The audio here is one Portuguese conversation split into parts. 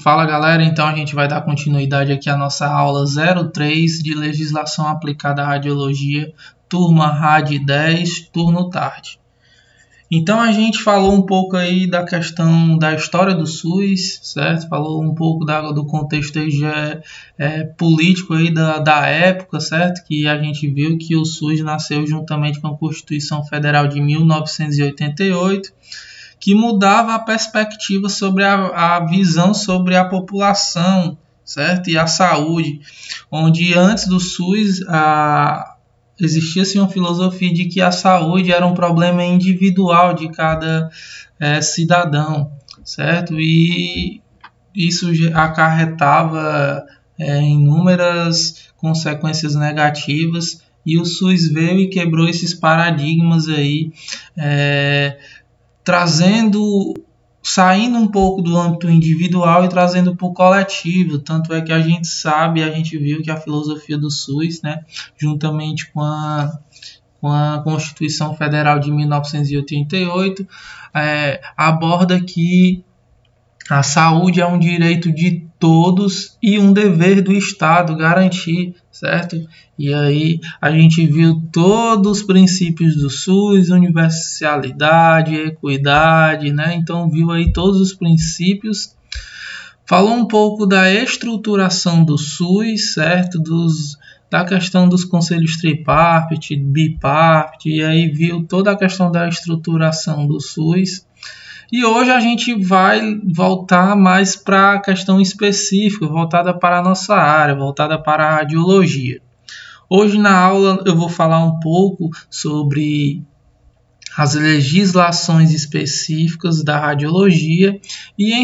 Fala galera, então a gente vai dar continuidade aqui à nossa aula 03 de Legislação Aplicada à Radiologia, turma RAD 10, turno tarde. Então a gente falou um pouco aí da questão da história do SUS, certo? Falou um pouco do contexto aí político aí da época, certo? Que a gente viu que o SUS nasceu juntamente com a Constituição Federal de 1988, que mudava a perspectiva sobre a visão sobre a população, certo? E a saúde, onde antes do SUS existia-se uma filosofia de que a saúde era um problema individual de cada cidadão, certo? E isso acarretava inúmeras consequências negativas, e o SUS veio e quebrou esses paradigmas aí, saindo um pouco do âmbito individual e trazendo para o coletivo. Tanto é que a gente viu que a filosofia do SUS, né, juntamente com a Constituição Federal de 1988, aborda que a saúde é um direito de todos e um dever do Estado garantir, certo? E aí a gente viu todos os princípios do SUS, universalidade, equidade, né? Então viu aí todos os princípios. Falou um pouco da estruturação do SUS, certo? Da questão dos conselhos tripartite, bipartite, e aí viu toda a questão da estruturação do SUS. E hoje a gente vai voltar mais para a questão específica, voltada para a nossa área, voltada para a radiologia. Hoje na aula eu vou falar um pouco sobre as legislações específicas da radiologia e em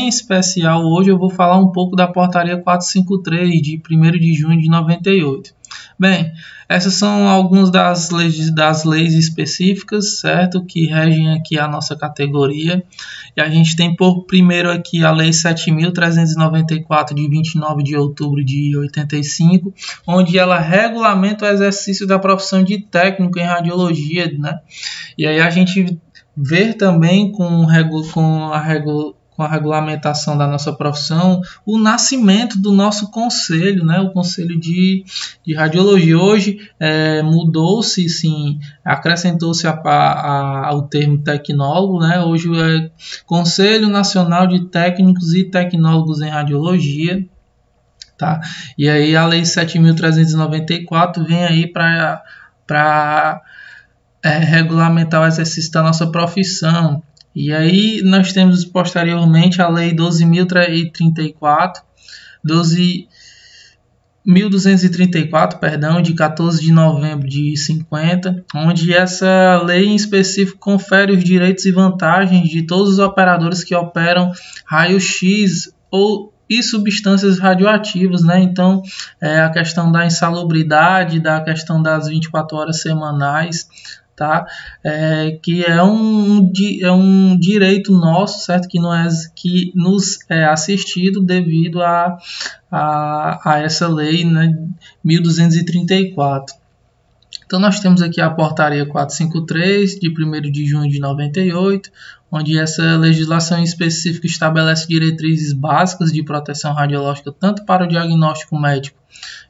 especial hoje eu vou falar um pouco da Portaria 453 de 1º de junho de 98. Bem, essas são algumas das leis específicas, certo, que regem aqui a nossa categoria. E a gente tem por primeiro aqui a Lei 7.394 de 29 de outubro de 85, onde ela regulamenta o exercício da profissão de técnico em radiologia, né? E aí a gente vê também com a regulamentação da nossa profissão, o nascimento do nosso conselho, né? O Conselho de Radiologia. Hoje mudou-se, sim, acrescentou-se ao termo tecnólogo, né? Hoje é Conselho Nacional de Técnicos e Tecnólogos em Radiologia, tá? E aí a Lei 7.394 vem aí para regulamentar o exercício da nossa profissão. E aí nós temos posteriormente a Lei 12.234, de 14 de novembro de 50, onde essa lei em específico confere os direitos e vantagens de todos os operadores que operam raio-x e substâncias radioativas, né? Então, a questão da insalubridade, da questão das 24 horas semanais, tá? Que é um direito nosso, certo? Que nos é assistido devido a essa lei, né? 1234. Então nós temos aqui a Portaria 453 de 1º de junho de 98, onde essa legislação específica estabelece diretrizes básicas de proteção radiológica tanto para o diagnóstico médico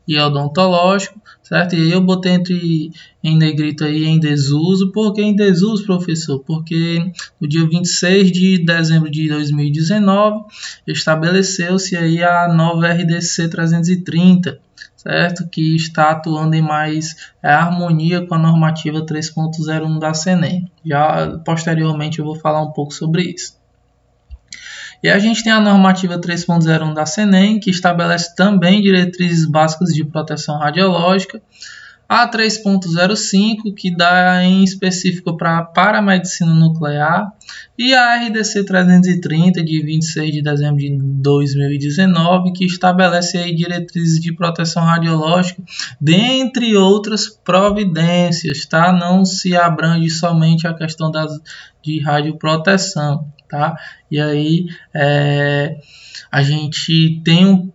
e odontológico, certo? E aí eu botei em negrito aí em desuso. Por que em desuso, professor? Porque no dia 26 de dezembro de 2019 estabeleceu-se aí a nova RDC 330, certo? Que está atuando em mais harmonia com a normativa 3.01 da CNEM. Já posteriormente eu vou falar um pouco sobre isso. E a gente tem a normativa 3.01 da CNEM, que estabelece também diretrizes básicas de proteção radiológica. A 3.05, que dá em específico para a medicina nuclear. E a RDC 330, de 26 de dezembro de 2019, que estabelece aí diretrizes de proteção radiológica, dentre outras providências, tá? Não se abrange somente a questão de radioproteção, tá? E aí a gente tem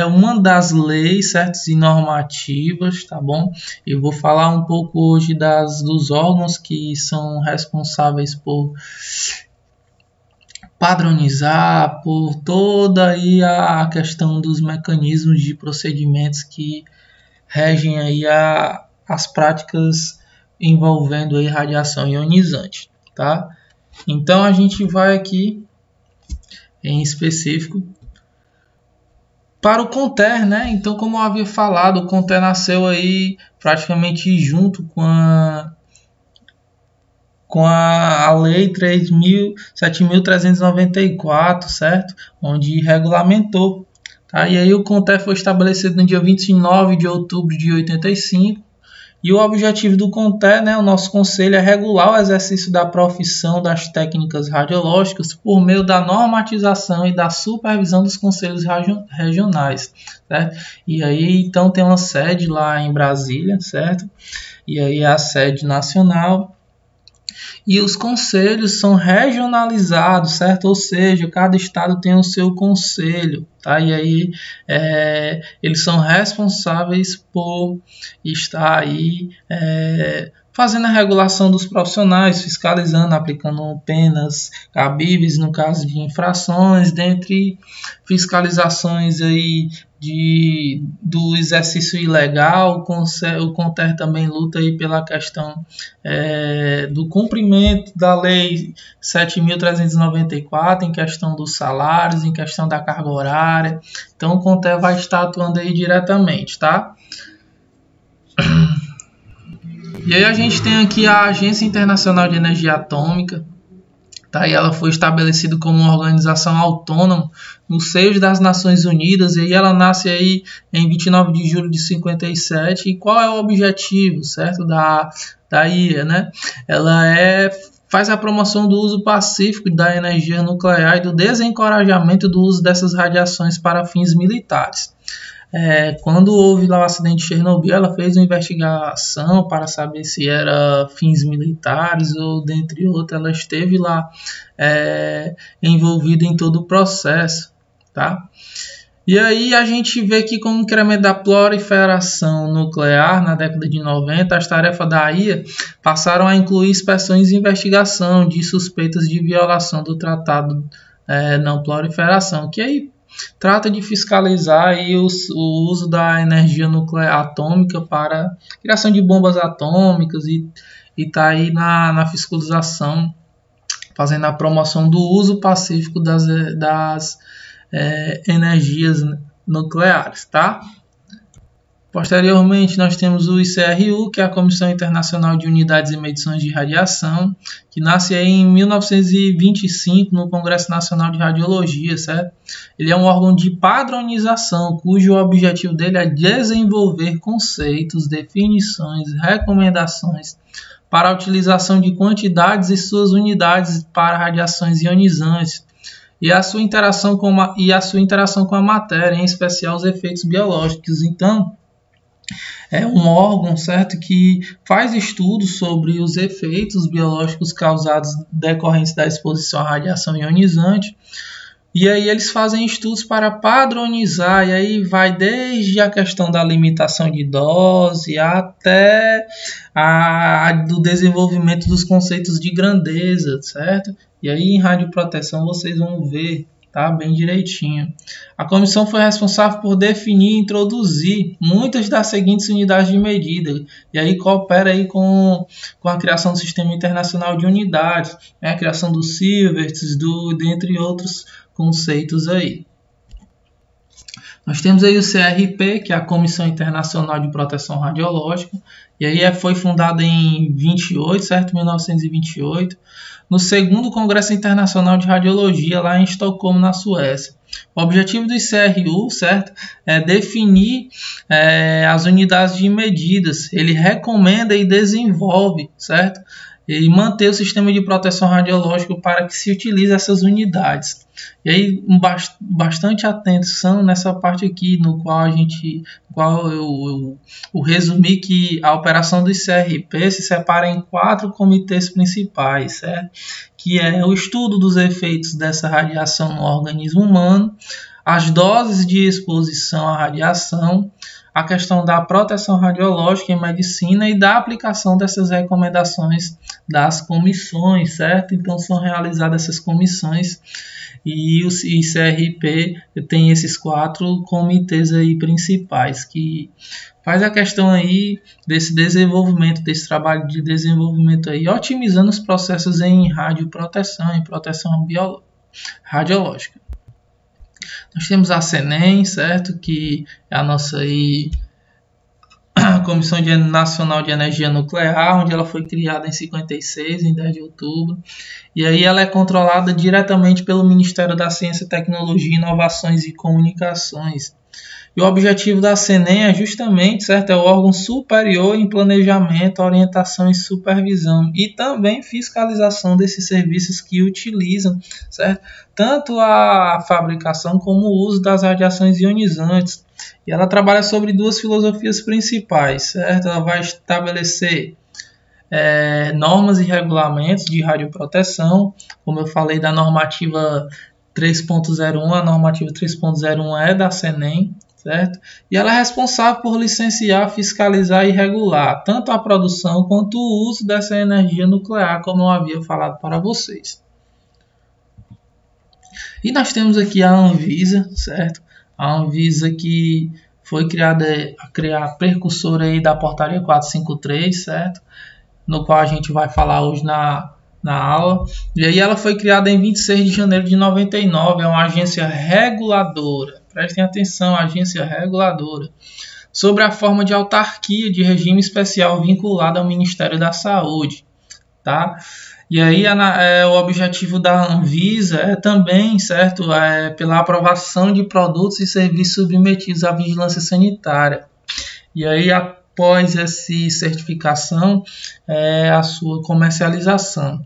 uma das leis, certas, e normativas, tá bom? Eu vou falar um pouco hoje dos órgãos que são responsáveis padronizar, por toda aí a questão dos mecanismos de procedimentos que regem aí as práticas envolvendo aí radiação ionizante, tá? Então a gente vai aqui em específico para o CONTER, né? Então, como eu havia falado, o CONTER nasceu aí praticamente junto com a Lei 7.394, certo? Onde regulamentou. Tá? E aí o CONTER foi estabelecido no dia 29 de outubro de 85. E o objetivo do CONTER, né, o nosso conselho, é regular o exercício da profissão das técnicas radiológicas por meio da normatização e da supervisão dos conselhos regionais, certo? E aí, então, tem uma sede lá em Brasília, certo? E aí a sede nacional. E os conselhos são regionalizados, certo? Ou seja, cada estado tem o seu conselho, tá? E aí eles são responsáveis por estar aí fazendo a regulação dos profissionais, fiscalizando, aplicando penas cabíveis no caso de infrações, dentre fiscalizações aí do exercício ilegal. O CONTER também luta aí pela questão do cumprimento da Lei 7.394 em questão dos salários, em questão da carga horária. Então o CONTER vai estar atuando aí diretamente, tá? E aí a gente tem aqui a Agência Internacional de Energia Atômica, tá? E ela foi estabelecida como uma organização autônoma no seio das Nações Unidas, e aí ela nasce aí em 29 de julho de 57. E qual é o objetivo, certo, da IA, né? Ela faz a promoção do uso pacífico da energia nuclear e do desencorajamento do uso dessas radiações para fins militares. Quando houve lá o acidente de Chernobyl, ela fez uma investigação para saber se era fins militares ou, dentre outros, ela esteve lá envolvida em todo o processo, tá? E aí a gente vê que com o incremento da proliferação nuclear na década de 90, as tarefas da IA passaram a incluir inspeções e investigação de suspeitas de violação do Tratado Não Proliferação, que aí trata de fiscalizar aí o uso da energia nuclear atômica para criação de bombas atômicas e está aí na fiscalização, fazendo a promoção do uso pacífico das energias nucleares, tá? Posteriormente, nós temos o ICRU, que é a Comissão Internacional de Unidades e Medições de Radiação, que nasce aí em 1925 no Congresso Nacional de Radiologia, certo? Ele é um órgão de padronização, cujo objetivo dele é desenvolver conceitos, definições, recomendações para a utilização de quantidades e suas unidades para radiações ionizantes, e a sua interação com a matéria, em especial os efeitos biológicos. Então, é um órgão, certo, que faz estudos sobre os efeitos biológicos causados decorrentes da exposição à radiação ionizante. E aí eles fazem estudos para padronizar, e aí vai desde a questão da limitação de dose até do desenvolvimento dos conceitos de grandeza, certo? E aí em radioproteção vocês vão ver, tá, bem direitinho. A comissão foi responsável por definir e introduzir muitas das seguintes unidades de medida, e aí coopera aí com a criação do Sistema Internacional de Unidades, né, a criação do Sieverts, dentre outros conceitos aí. Nós temos aí o CRP, que é a Comissão Internacional de Proteção Radiológica, e aí foi fundada em 28, certo? 1928, no segundo Congresso Internacional de Radiologia, lá em Estocolmo, na Suécia. O objetivo do CRU, certo, é definir as unidades de medidas. Ele recomenda e desenvolve, certo, e manter o sistema de proteção radiológica para que se utilize essas unidades. E aí, bastante atenção nessa parte aqui, no qual eu resumi que a operação do CRP se separa em 4 comitês principais, certo? Que é o estudo dos efeitos dessa radiação no organismo humano, as doses de exposição à radiação, a questão da proteção radiológica em medicina e da aplicação dessas recomendações das comissões, certo? Então são realizadas essas comissões e o CRP tem esses 4 comitês aí principais que faz a questão aí desse desenvolvimento, desse trabalho de desenvolvimento aí, otimizando os processos em radioproteção, em proteção radiológica. Nós temos a CENEM, certo? Que é a nossa aí, Comissão Nacional de Energia Nuclear, onde ela foi criada em 56, em 10 de outubro. E aí ela é controlada diretamente pelo Ministério da Ciência, Tecnologia, Inovações e Comunicações. E o objetivo da CENEM é justamente, certo, é o órgão superior em planejamento, orientação e supervisão e também fiscalização desses serviços que utilizam, certo, tanto a fabricação como o uso das radiações ionizantes. E ela trabalha sobre 2 filosofias principais, certo? Ela vai estabelecer normas e regulamentos de radioproteção, como eu falei da normativa 3.01, a normativa 3.01 é da CENEM, certo? E ela é responsável por licenciar, fiscalizar e regular tanto a produção quanto o uso dessa energia nuclear, como eu havia falado para vocês. E nós temos aqui a Anvisa, certo? A Anvisa que foi criada a precursora aí da portaria 453, certo? No qual a gente vai falar hoje na aula. E aí ela foi criada em 26 de janeiro de 99, é uma agência reguladora. Prestem atenção, agência reguladora, sobre a forma de autarquia de regime especial vinculado ao Ministério da Saúde, tá? E aí o objetivo da Anvisa é também, certo, pela aprovação de produtos e serviços submetidos à vigilância sanitária. E aí após essa certificação, a sua comercialização.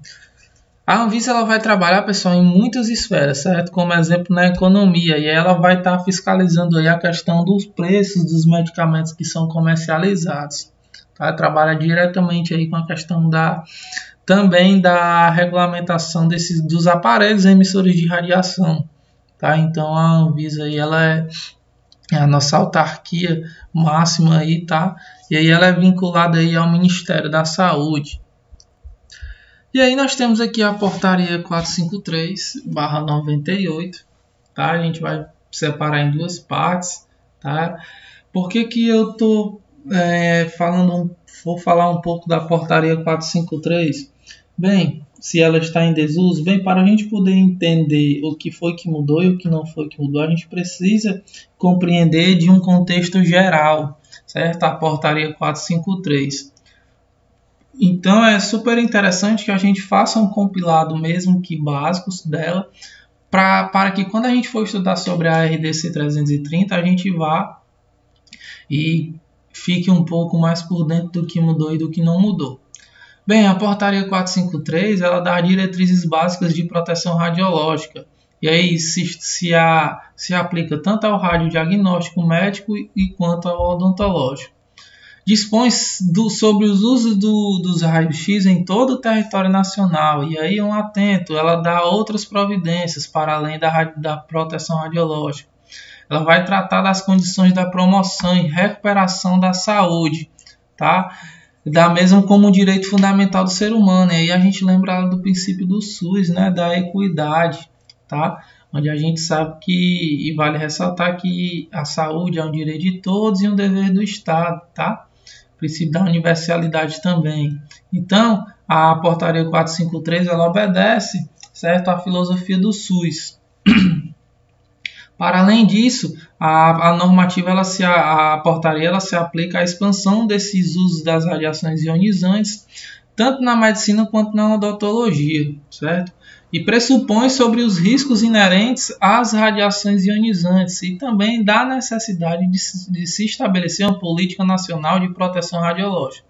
A Anvisa ela vai trabalhar, pessoal, em muitas esferas, certo? Como exemplo na economia, e ela vai estar fiscalizando aí a questão dos preços dos medicamentos que são comercializados. Tá? Trabalha diretamente aí com a questão também da regulamentação dos aparelhos emissores de radiação. Tá? Então a Anvisa aí, ela é a nossa autarquia máxima aí, tá? E aí ela é vinculada aí ao Ministério da Saúde. E aí nós temos aqui a portaria 453/98, tá? A gente vai separar em 2 partes, tá? Por que eu tô vou falar um pouco da portaria 453? Bem, se ela está em desuso, bem, para a gente poder entender o que foi que mudou e o que não foi que mudou, a gente precisa compreender de um contexto geral, certo? A portaria 453. Então é super interessante que a gente faça um compilado mesmo que básicos dela, para que quando a gente for estudar sobre a RDC 330, a gente vá e fique um pouco mais por dentro do que mudou e do que não mudou. Bem, a portaria 453 ela dá diretrizes básicas de proteção radiológica. E aí se aplica tanto ao radiodiagnóstico médico quanto ao odontológico. Dispõe sobre os usos dos raios-x em todo o território nacional. E aí, atento, ela dá outras providências para além da proteção radiológica. Ela vai tratar das condições da promoção e recuperação da saúde, tá? Da mesma como o direito fundamental do ser humano. E aí a gente lembra do princípio do SUS, né? Da equidade, tá? Onde a gente sabe e vale ressaltar que a saúde é um direito de todos e um dever do Estado, tá? O princípio da universalidade também. Então, a portaria 453 ela obedece, certo, à filosofia do SUS. Para além disso, a normativa, a portaria, ela se aplica à expansão desses usos das radiações ionizantes, tanto na medicina quanto na odontologia, certo? E pressupõe sobre os riscos inerentes às radiações ionizantes e também da necessidade de se estabelecer uma política nacional de proteção radiológica.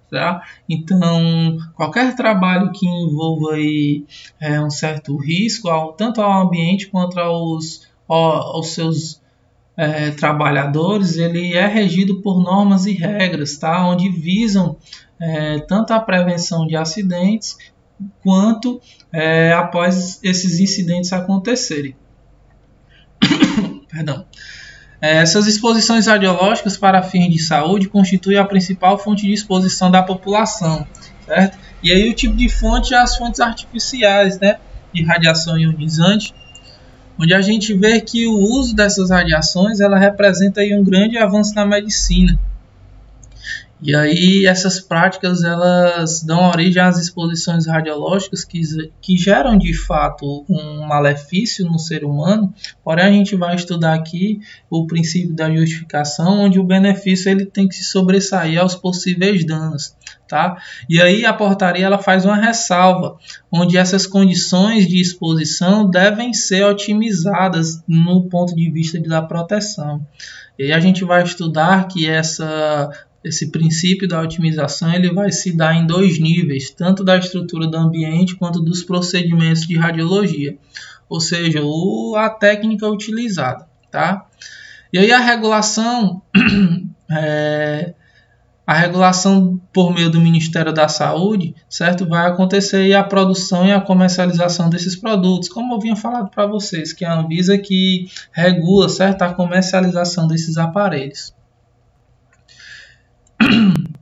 Tá? Então, qualquer trabalho que envolva aí, um certo risco, tanto ao ambiente quanto aos seus trabalhadores, ele é regido por normas e regras, tá? Onde visam tanto a prevenção de acidentes quanto após esses incidentes acontecerem. Perdão. Essas exposições radiológicas para fins de saúde constituem a principal fonte de exposição da população, certo? E aí o tipo de fonte é as fontes artificiais, né, de radiação ionizante, onde a gente vê que o uso dessas radiações ela representa aí um grande avanço na medicina. E aí essas práticas elas dão origem às exposições radiológicas que geram de fato um malefício no ser humano, porém a gente vai estudar aqui o princípio da justificação, onde o benefício ele tem que se sobressair aos possíveis danos. Tá? E aí a portaria ela faz uma ressalva, onde essas condições de exposição devem ser otimizadas no ponto de vista da proteção. E aí a gente vai estudar que esse princípio da otimização ele vai se dar em dois níveis, tanto da estrutura do ambiente quanto dos procedimentos de radiologia, ou seja, a técnica utilizada. Tá? E aí a regulação por meio do Ministério da Saúde, certo? Vai acontecer aí a produção e a comercialização desses produtos, como eu vinha falado para vocês, que é a Anvisa que regula, certo? A comercialização desses aparelhos.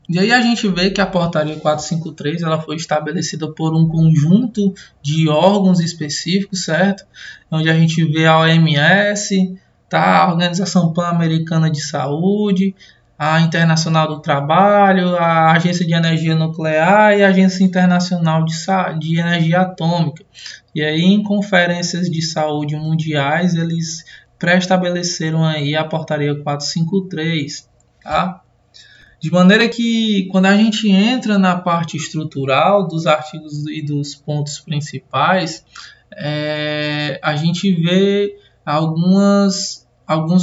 E aí a gente vê que a portaria 453 ela foi estabelecida por um conjunto de órgãos específicos, certo? Onde a gente vê a OMS, tá? A Organização Pan-Americana de Saúde, a Internacional do Trabalho, a Agência de Energia Nuclear e a Agência Internacional de Energia Atômica. E aí em conferências de saúde mundiais eles pré-estabeleceram aí a portaria 453, tá? De maneira que, quando a gente entra na parte estrutural dos artigos e dos pontos principais, a gente vê alguns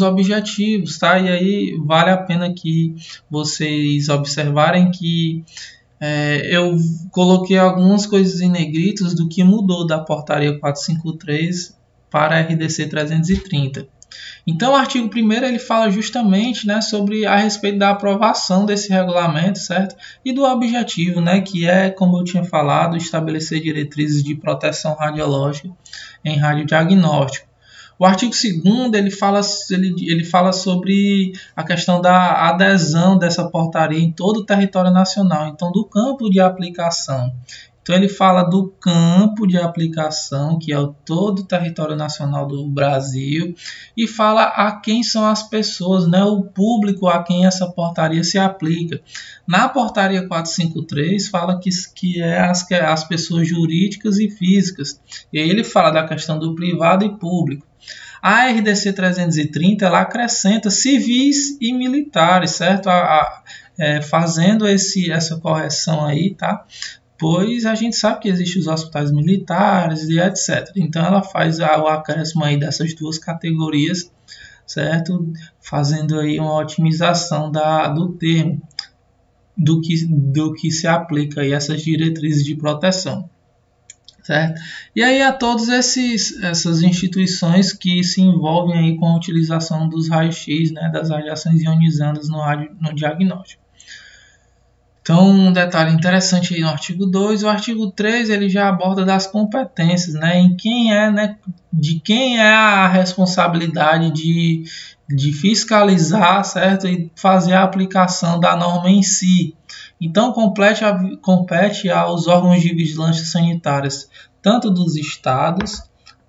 objetivos, tá? E aí vale a pena que vocês observarem que eu coloquei algumas coisas em negritos do que mudou da portaria 453 para a RDC 330. Então, o artigo 1º ele fala justamente, né, sobre a respeito da aprovação desse regulamento, certo? E do objetivo, né, que é, como eu tinha falado, estabelecer diretrizes de proteção radiológica em radiodiagnóstico. O artigo 2º ele fala sobre a questão da adesão dessa portaria em todo o território nacional, então do campo de aplicação. Então ele fala do campo de aplicação, que é todo o território nacional do Brasil, e fala a quem são as pessoas, né, o público a quem essa portaria se aplica. Na portaria 453 fala que é as pessoas jurídicas e físicas, e aí ele fala da questão do privado e público. A RDC 330 ela acrescenta civis e militares, certo? Fazendo essa correção aí, tá? Pois a gente sabe que existem os hospitais militares e etc. Então ela faz o acréscimo aí dessas duas categorias, certo? Fazendo aí uma otimização do termo, do que se aplica aí essas diretrizes de proteção. Certo? E aí a todas essas instituições que se envolvem aí com a utilização dos raios-x, né, das radiações ionizantes no diagnóstico. Então, um detalhe interessante aí no artigo 2, o artigo 3 ele já aborda das competências, né, de quem é a responsabilidade de fiscalizar, certo, e fazer a aplicação da norma em si. Então, compete aos órgãos de vigilância sanitárias, tanto dos estados,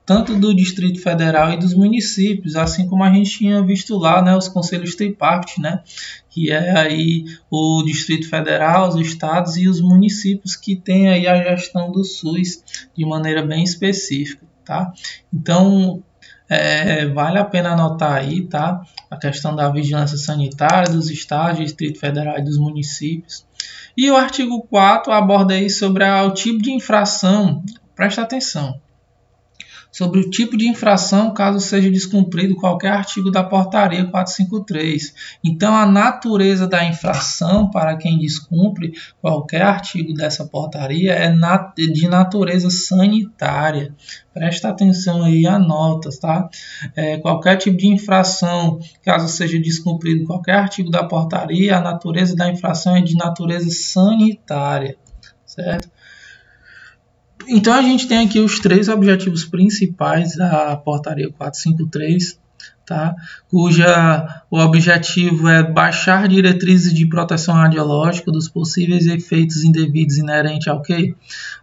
tanto do Distrito Federal e dos municípios, assim como a gente tinha visto lá, né, os conselhos tripartites, né, que é aí o Distrito Federal, os estados e os municípios que têm aí a gestão do SUS de maneira bem específica, tá? Então, vale a pena anotar aí, tá? A questão da vigilância sanitária dos estados, Distrito Federal e dos municípios. E o artigo 4 aborda aí sobre o tipo de infração, presta atenção, sobre o tipo de infração caso seja descumprido qualquer artigo da portaria 453. Então, a natureza da infração para quem descumpre qualquer artigo dessa portaria é de natureza sanitária. Presta atenção aí, anota, tá? Qualquer tipo de infração, caso seja descumprido qualquer artigo da portaria, a natureza da infração é de natureza sanitária, certo? Então a gente tem aqui os três objetivos principais da portaria 453, tá? Cuja o objetivo é baixar diretrizes de proteção radiológica dos possíveis efeitos indevidos inerentes ao quê?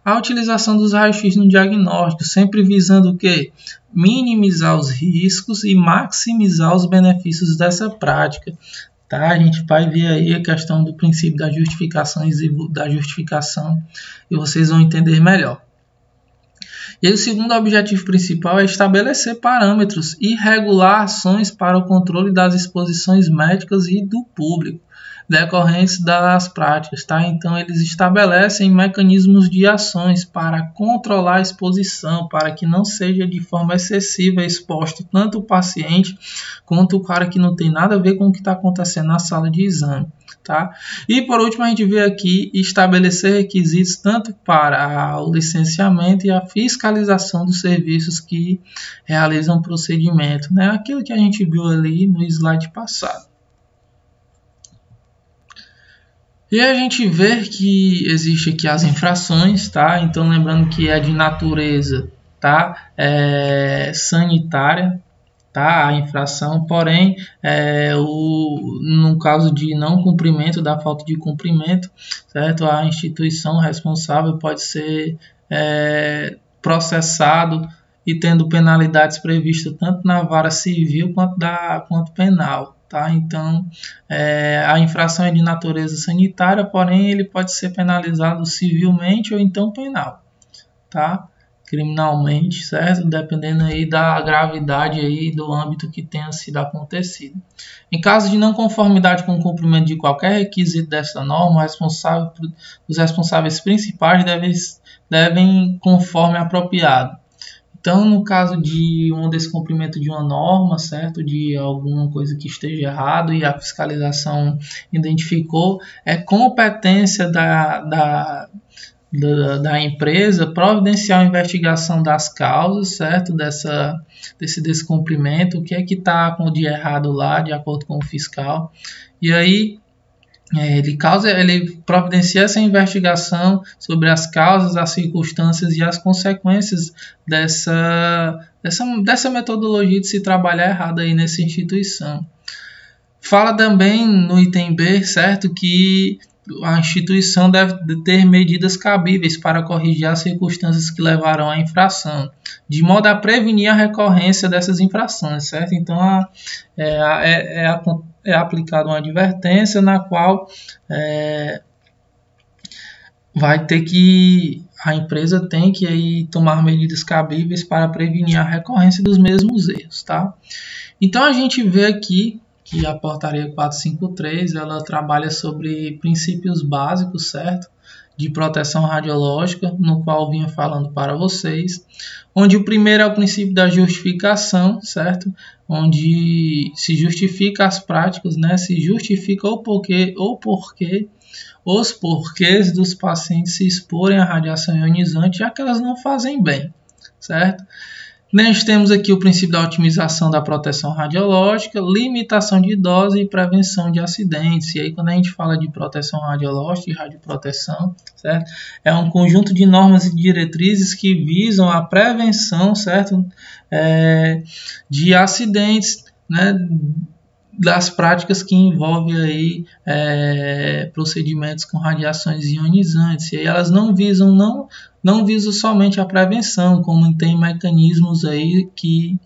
A utilização dos raios-x no diagnóstico, sempre visando o quê? Minimizar os riscos e maximizar os benefícios dessa prática. Tá? A gente vai ver aí a questão do princípio da justificação e vocês vão entender melhor. E aí, o segundo objetivo principal é estabelecer parâmetros e regular ações para o controle das exposições médicas e do público decorrentes das práticas. Tá? Então, eles estabelecem mecanismos de ações para controlar a exposição, para que não seja de forma excessiva exposto tanto o paciente quanto o cara que não tem nada a ver com o que está acontecendo na sala de exame. Tá? E por último, a gente vê aqui estabelecer requisitos tanto para o licenciamento e a fiscalização dos serviços que realizam o procedimento, né? Aquilo que a gente viu ali no slide passado. E a gente vê que existe aqui as infrações, tá? Então lembrando que é de natureza, tá? Sanitária, tá? A infração, porém, no caso de não cumprimento, da falta de cumprimento, certo? A instituição responsável pode ser processado e tendo penalidades previstas tanto na vara civil quanto penal. Tá? Então, a infração é de natureza sanitária, porém ele pode ser penalizado civilmente ou então penal, tá? Criminalmente, certo? Dependendo aí da gravidade aí do âmbito que tenha sido acontecido. Em caso de não conformidade com o cumprimento de qualquer requisito desta norma, os responsáveis principais devem conforme apropriado. Então, no caso de um descumprimento de uma norma, certo, de alguma coisa que esteja errado e a fiscalização identificou, é competência da empresa providenciar a investigação das causas, certo, desse descumprimento, o que é que está de errado lá, de acordo com o fiscal. E aí, ele providencia essa investigação sobre as causas, as circunstâncias e as consequências dessa metodologia de se trabalhar errado aí nessa instituição. Fala também no item B, certo, que a instituição deve ter medidas cabíveis para corrigir as circunstâncias que levarão à infração, de modo a prevenir a recorrência dessas infrações, certo? Então, é aplicada uma advertência na qual a empresa tem que aí tomar medidas cabíveis para prevenir a recorrência dos mesmos erros, tá? Então, a gente vê aqui que a portaria 453, ela trabalha sobre princípios básicos, certo? De proteção radiológica, no qual eu vinha falando para vocês, onde o primeiro é o princípio da justificação, certo? Onde se justifica as práticas, né? Se justifica os porquês dos pacientes se exporem à radiação ionizante, já que elas não fazem bem, certo? Nós temos aqui o princípio da otimização da proteção radiológica, limitação de dose e prevenção de acidentes. E aí, quando a gente fala de proteção radiológica e radioproteção, certo? É um conjunto de normas e diretrizes que visam a prevenção, certo? De acidentes, né? Das práticas que envolvem aí, procedimentos com radiações ionizantes. E aí elas não visam somente a prevenção, como tem mecanismos aí que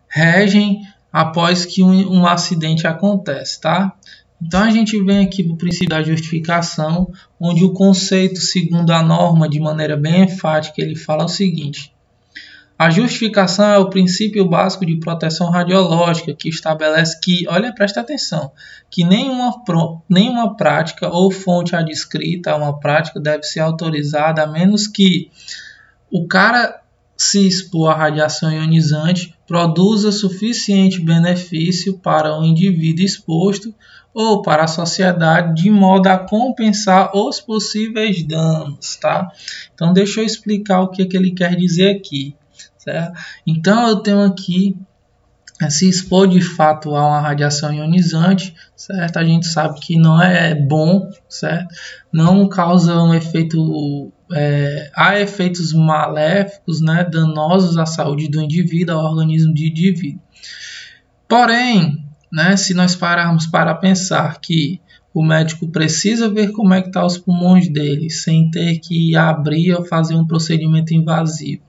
regem após que um acidente acontece, tá? Então a gente vem aqui para o princípio da justificação, onde o conceito, segundo a norma, de maneira bem enfática, ele fala o seguinte: a justificação é o princípio básico de proteção radiológica que estabelece que, olha, presta atenção, que nenhuma prática ou fonte adscrita a uma prática deve ser autorizada a menos que o cara se expor à radiação ionizante produza suficiente benefício para o indivíduo exposto ou para a sociedade de modo a compensar os possíveis danos, tá? Então deixa eu explicar o que ele quer dizer aqui. Certo? Então eu tenho aqui se expor de fato a uma radiação ionizante, certo? A gente sabe que não é bom, certo? Não causa um efeito há efeitos maléficos, né, danosos à saúde do indivíduo, ao organismo do indivíduo. Porém, né, se nós pararmos para pensar que o médico precisa ver como é que estão os pulmões dele, sem ter que abrir ou fazer um procedimento invasivo,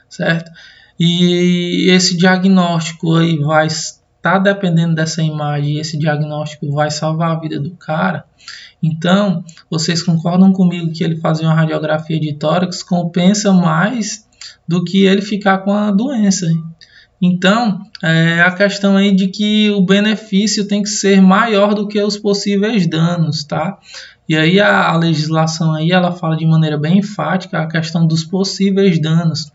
certo? E esse diagnóstico aí vai estar dependendo dessa imagem, e esse diagnóstico vai salvar a vida do cara. Então, vocês concordam comigo que ele fazer uma radiografia de tórax compensa mais do que ele ficar com a doença? Então, a questão aí de que o benefício tem que ser maior do que os possíveis danos, tá? E aí a legislação aí, ela fala de maneira bem enfática a questão dos possíveis danos.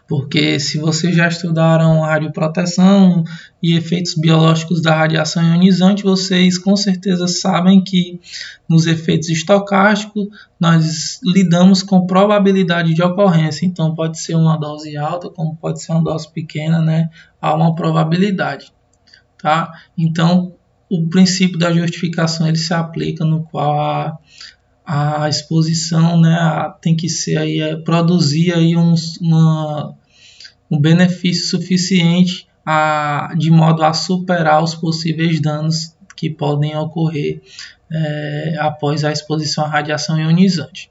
Porque se vocês já estudaram radioproteção e efeitos biológicos da radiação ionizante, vocês com certeza sabem que nos efeitos estocásticos nós lidamos com probabilidade de ocorrência. Então pode ser uma dose alta, como pode ser uma dose pequena, né? Há uma probabilidade, tá? Então o princípio da justificação ele se aplica no qual a exposição, né, tem que ser aí, produzir aí um benefício suficiente de modo a superar os possíveis danos que podem ocorrer após a exposição à radiação ionizante.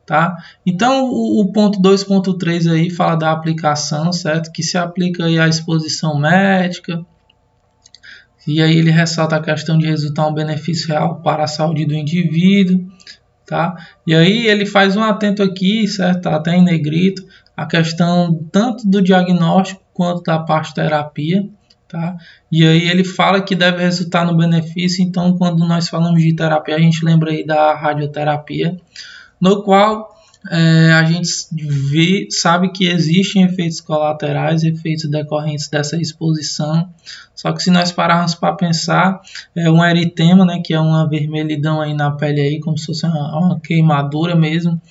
Tá? Então o ponto 2.3 aí fala da aplicação, certo? Que se aplica aí à exposição médica, e aí ele ressalta a questão de resultar um benefício real para a saúde do indivíduo. Tá? E aí ele faz um atento aqui, certo? Tá até em negrito, a questão tanto do diagnóstico quanto da parte terapia, tá? E aí ele fala que deve resultar no benefício. Então, quando nós falamos de terapia, a gente lembra aí da radioterapia, no qual a gente sabe que existem efeitos colaterais, efeitos decorrentes dessa exposição. Só que se nós pararmos para pensar, um eritema, né, que é uma vermelhidão aí na pele, aí, como se fosse uma queimadura mesmo,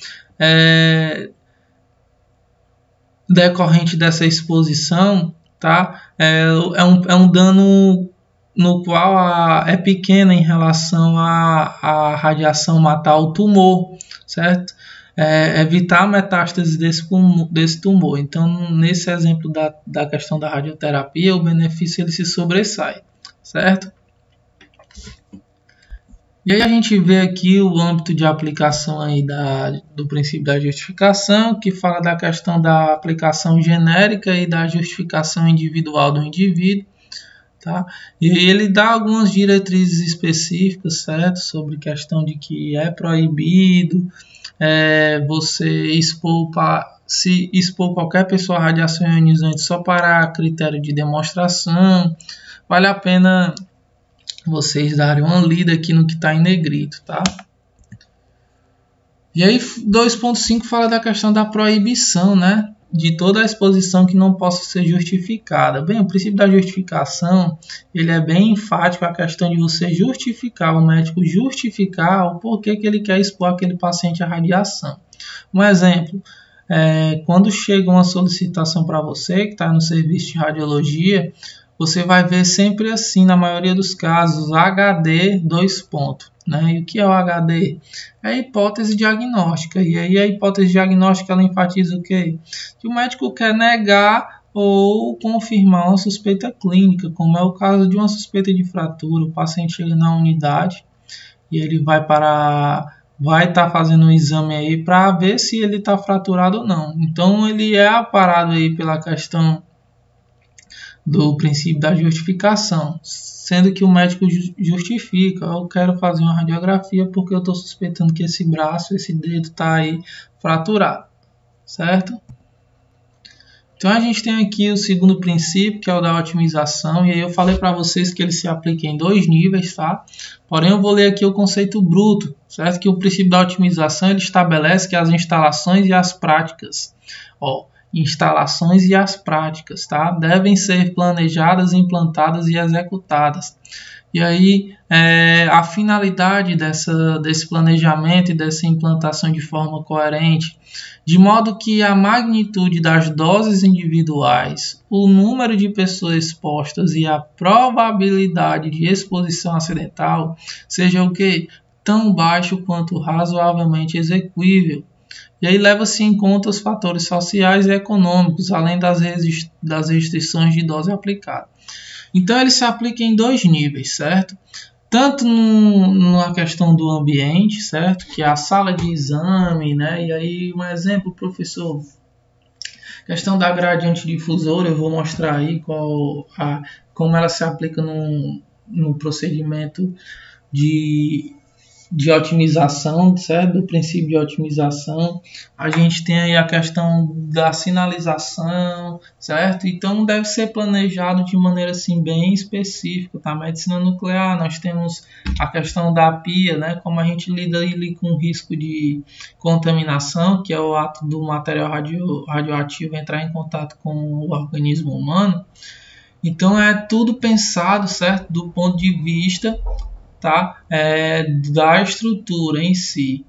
decorrente dessa exposição, tá? É um dano no qual é pequena em relação à radiação matar o tumor, certo? Evitar a metástase desse tumor. Então, nesse exemplo da questão da radioterapia, o benefício ele se sobressai, certo? E aí a gente vê aqui o âmbito de aplicação aí do princípio da justificação, que fala da questão da aplicação genérica e da justificação individual do indivíduo. Tá? E ele dá algumas diretrizes específicas, certo? Sobre questão de que é proibido você expor qualquer pessoa à radiação ionizante só para critério de demonstração. Vale a pena vocês darem uma lida aqui no que está em negrito, tá? E aí 2.5 fala da questão da proibição, né? De toda a exposição que não possa ser justificada. Bem, o princípio da justificação, ele é bem enfático, a questão de você justificar, o médico justificar o porquê que ele quer expor aquele paciente à radiação. Um exemplo, quando chega uma solicitação para você, que está no serviço de radiologia, você vai ver sempre assim, na maioria dos casos, HD, 2 pontos. Né? E o que é o HD? É a hipótese diagnóstica. E aí a hipótese diagnóstica ela enfatiza o quê? Que o médico quer negar ou confirmar uma suspeita clínica, como é o caso de uma suspeita de fratura. O paciente chega na unidade e ele vai estar fazendo um exame aí para ver se ele está fraturado ou não. Então ele é aparado aí pela questão do princípio da justificação, sendo que o médico justifica: eu quero fazer uma radiografia porque eu estou suspeitando que esse braço, esse dedo está aí fraturado, certo? Então a gente tem aqui o segundo princípio, que é o da otimização, e aí eu falei para vocês que ele se aplica em 2 níveis, tá? Porém eu vou ler aqui o conceito bruto, certo? Que o princípio da otimização ele estabelece que as instalações e as práticas, instalações e as práticas, tá? Devem ser planejadas, implantadas e executadas. E aí a finalidade desse planejamento e dessa implantação de forma coerente, de modo que a magnitude das doses individuais, o número de pessoas expostas e a probabilidade de exposição acidental seja o que? Tão baixo quanto razoavelmente execuível. E aí leva-se em conta os fatores sociais e econômicos, além das restrições de dose aplicada. Então ele se aplica em dois níveis, certo? Tanto na questão do ambiente, certo? Que é a sala de exame, né? E aí um exemplo, professor, questão da gradiente difusora, eu vou mostrar aí como ela se aplica no procedimento de otimização, certo? Do princípio de otimização. A gente tem aí a questão da sinalização, certo? Então deve ser planejado de maneira assim bem específica, tá? Medicina nuclear, nós temos a questão da PIA, né? Como a gente lida ali com o risco de contaminação, que é o ato do material radioativo entrar em contato com o organismo humano. Então é tudo pensado, certo? Do ponto de vista, tá? Da estrutura em si.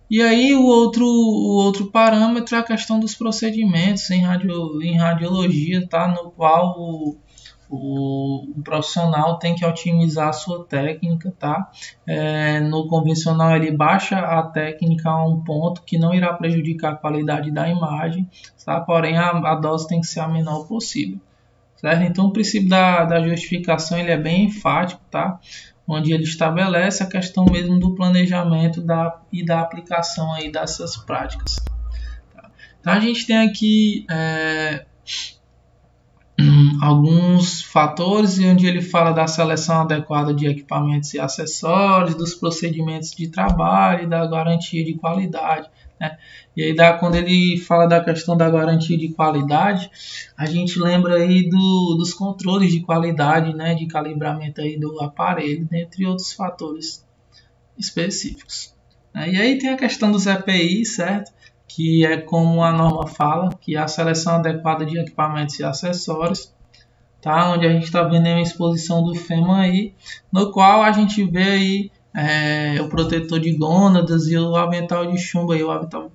E aí o outro parâmetro é a questão dos procedimentos em radiologia, tá? No qual o profissional tem que otimizar a sua técnica, tá? No convencional ele baixa a técnica a um ponto que não irá prejudicar a qualidade da imagem, tá? Porém a dose tem que ser a menor possível, certo? Então o princípio da justificação ele é bem enfático, tá? Onde ele estabelece a questão mesmo do planejamento e da aplicação aí dessas práticas. Tá? Então a gente tem aqui alguns fatores onde ele fala da seleção adequada de equipamentos e acessórios, dos procedimentos de trabalho e da garantia de qualidade, né? E aí quando ele fala da questão da garantia de qualidade, a gente lembra aí dos controles de qualidade, né? De calibramento aí do aparelho, dentre outros fatores específicos, né? E aí tem a questão dos EPI, certo? Que é como a norma fala, que é a seleção adequada de equipamentos e acessórios, tá? Onde a gente está vendo uma exposição do FEMA aí, no qual a gente vê aí o protetor de gônadas e o avental de chumbo aí, o avental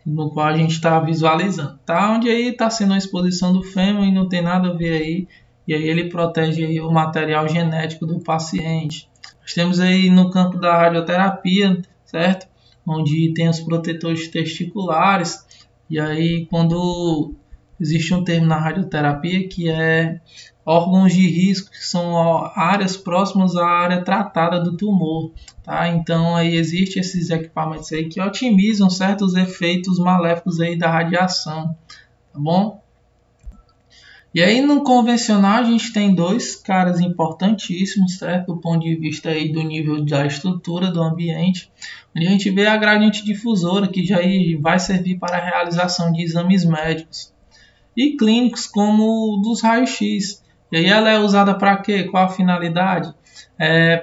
no qual a gente está visualizando, tá? Onde aí está sendo uma exposição do FEMA e não tem nada a ver aí, e aí ele protege aí o material genético do paciente. Nós temos aí no campo da radioterapia, certo? Onde tem os protetores testiculares, e aí quando existe um termo na radioterapia que é órgãos de risco, que são áreas próximas à área tratada do tumor, tá? Então aí existem esses equipamentos aí que otimizam certos efeitos maléficos aí da radiação, tá bom? E aí no convencional a gente tem dois caras importantíssimos, certo? Do ponto de vista aí do nível da estrutura do ambiente, onde a gente vê a gradiente difusora, que já vai servir para a realização de exames médicos e clínicos como o dos raios-x. E aí ela é usada para quê? Qual a finalidade?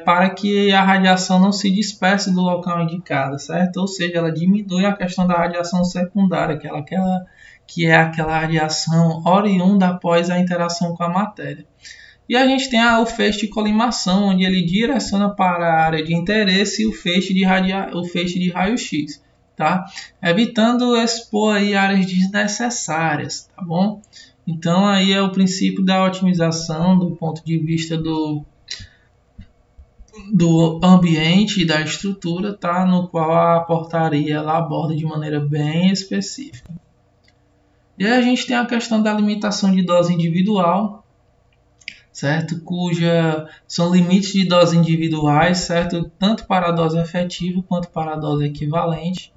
Para que a radiação não se disperse do local indicado, certo? Ou seja, ela diminui a questão da radiação secundária, que é aquela radiação oriunda após a interação com a matéria. E a gente tem o feixe de colimação, onde ele direciona para a área de interesse o feixe de raio-x, tá? Evitando expor aí áreas desnecessárias, tá bom? Então aí é o princípio da otimização do ponto de vista do ambiente e da estrutura, tá? No qual a portaria ela aborda de maneira bem específica. E aí a gente tem a questão da limitação de dose individual, certo? Cuja são limites de dose individuais, certo? Tanto para a dose efetiva quanto para a dose equivalente,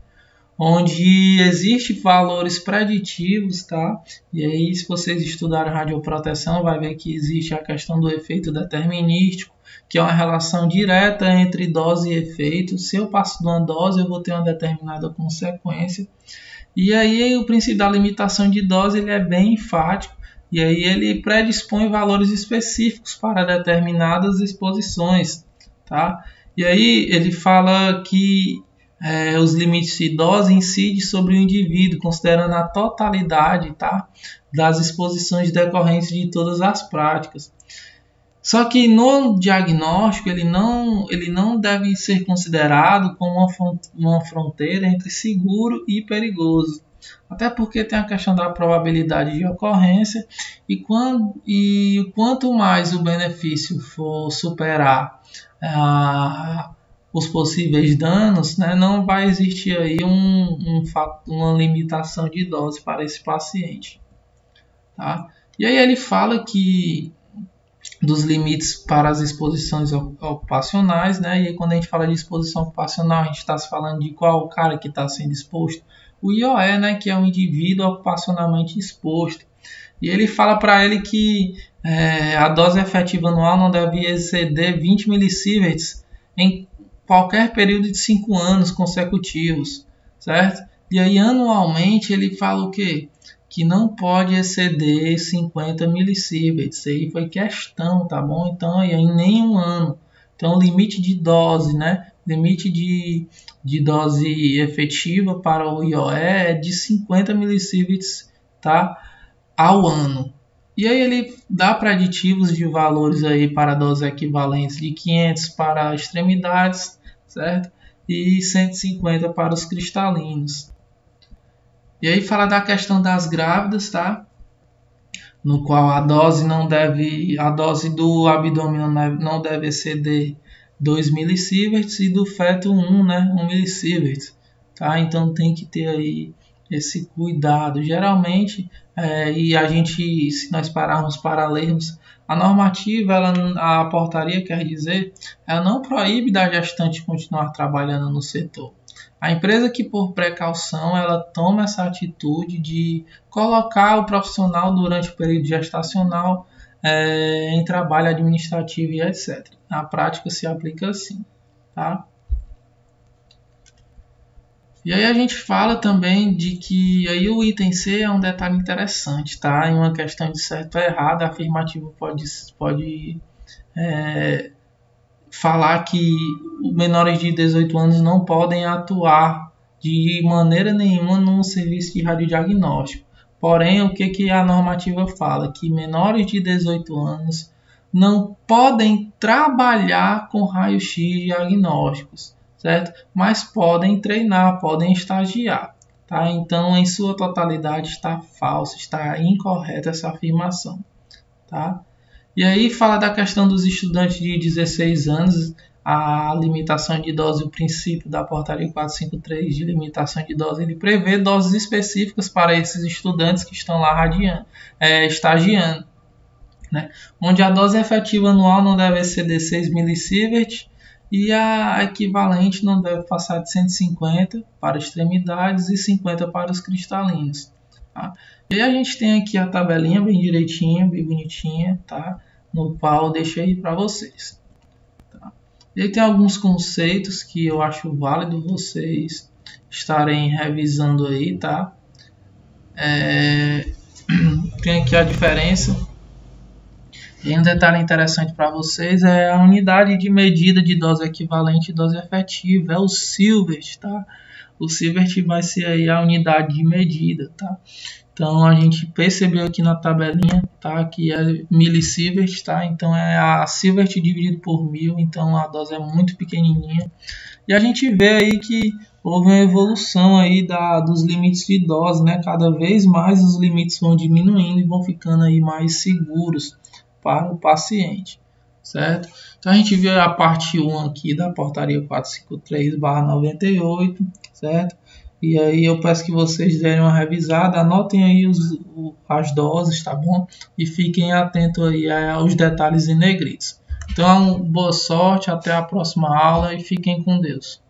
onde existem valores preditivos, tá? E aí, se vocês estudarem radioproteção, vai ver que existe a questão do efeito determinístico, que é uma relação direta entre dose e efeito. Se eu passo de uma dose, eu vou ter uma determinada consequência. E aí, o princípio da limitação de dose ele é bem enfático, e aí ele predispõe valores específicos para determinadas exposições, tá? E aí ele fala que os limites de dose incidem sobre o indivíduo, considerando a totalidade, tá, das exposições decorrentes de todas as práticas. Só que no diagnóstico ele não deve ser considerado como uma fronteira entre seguro e perigoso. Até porque tem a questão da probabilidade de ocorrência e quanto mais o benefício for superar os possíveis danos, né, não vai existir aí uma limitação de dose para esse paciente. Tá? E aí ele fala que dos limites para as exposições ocupacionais, né? E aí quando a gente fala de exposição ocupacional, a gente está falando de qual cara que está sendo exposto? O IOE, né? Que é um indivíduo ocupacionalmente exposto. E ele fala para ele que a dose efetiva anual não deve exceder 20 millisieverts em qualquer período de 5 anos consecutivos, certo? E aí anualmente ele fala o quê? Que não pode exceder 50 millisieverts. Isso aí foi questão, tá bom? Então, aí, em nenhum ano. Então, o limite de dose, né? Limite de dose efetiva para o IOE é de 50 millisieverts, tá? Ao ano. E aí ele dá preditivos de valores aí para doses equivalentes de 500 para extremidades, certo? E 150 para os cristalinos. E aí fala da questão das grávidas, tá? No qual a dose do abdômen não deve exceder 2 millisieverts e do feto 1, né, 1 millisieverts, tá? Então tem que ter aí esse cuidado. Geralmente, e a gente, se nós pararmos para lermos, a normativa, a portaria quer dizer, ela não proíbe da gestante continuar trabalhando no setor. A empresa que por precaução ela toma essa atitude de colocar o profissional durante o período gestacional em trabalho administrativo e etc. Na prática se aplica assim, tá? E aí a gente fala também de que aí o item C é um detalhe interessante, tá? Em uma questão de certo ou errado, a afirmativa pode falar que menores de 18 anos não podem atuar de maneira nenhuma num serviço de radiodiagnóstico. Porém, o que a normativa fala? Que menores de 18 anos não podem trabalhar com raio-x diagnósticos, certo? Mas podem treinar, podem estagiar. Tá? Então, em sua totalidade, está falsa, está incorreta essa afirmação. Tá? E aí fala da questão dos estudantes de 16 anos, a limitação de dose, o princípio da portaria 453 de limitação de dose, ele prevê doses específicas para esses estudantes que estão lá estagiando, né? Onde a dose efetiva anual não deve exceder 6 millisieverts e a equivalente não deve passar de 150 para extremidades e 50 para os cristalinos. Tá? E aí a gente tem aqui a tabelinha bem direitinha, bem bonitinha, tá? No qual eu deixei para vocês. Tá? E aí tem alguns conceitos que eu acho válido vocês estarem revisando aí, tá? Tem aqui a diferença. E um detalhe interessante para vocês é a unidade de medida de dose equivalente e dose efetiva, é o sievert, tá? O sievert vai ser aí a unidade de medida, tá? Então a gente percebeu aqui na tabelinha, tá, que é millisieverts, tá? Então é a sievert dividido por 1000, então a dose é muito pequenininha. E a gente vê aí que houve uma evolução aí dos limites de dose, né? Cada vez mais os limites vão diminuindo e vão ficando aí mais seguros para o paciente, certo? Então a gente viu a parte 1 aqui da portaria 453/98, certo? E aí eu peço que vocês derem uma revisada, anotem aí as doses, tá bom? E fiquem atentos aí aos detalhes em negritos. Então, boa sorte, até a próxima aula e fiquem com Deus.